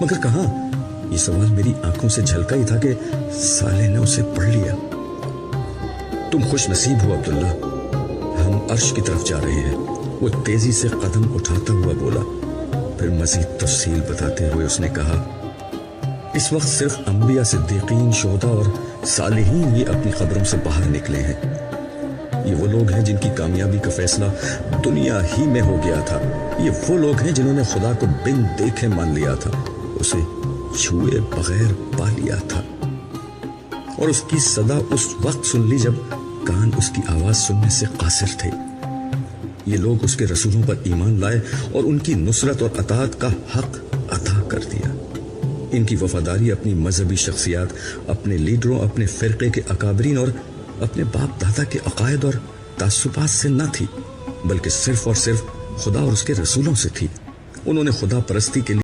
مگر کہاں؟ یہ سوال میری آنکھوں سے جھلکا ہی تھا کہ صالح نے اسے پڑھ لیا۔ تم خوش نصیب ہو عبداللہ، ہم عرش کی طرف جا رہے ہیں، وہ تیزی سے قدم اٹھاتا ہوا بولا۔ پھر مزید تفصیل بتاتے ہوئے اس نے کہا، اس وقت صرف انبیاء، صدیقین، شہداء اور صالحین یہ اپنی قبروں سے باہر نکلے ہیں۔ یہ وہ لوگ ہیں جن کی کامیابی کا فیصلہ دنیا ہی میں ہو گیا تھا۔ یہ وہ لوگ ہیں جنہوں نے خدا کو بن دیکھے مان لیا تھا، اسے چھوئے بغیر پا لیا تھا، اور اس کی صدا اس وقت سن لی جب کان اس کی آواز سننے سے قاصر تھے۔ یہ لوگ اس کے رسولوں پر ایمان لائے اور ان کی نصرت اور اطاعت کا حق ادا کر دیا۔ ان کی وفاداری اپنی مذہبی شخصیات، اپنے لیڈروں، اپنے فرقے کے اکابرین اور اپنے باپ دادا کے عقائد اور تعصبات سے نہ تھی، بلکہ صرف اور صرف خدا اور اس کے رسولوں سے تھی۔ انہوں نے خدا پرستی کے لیے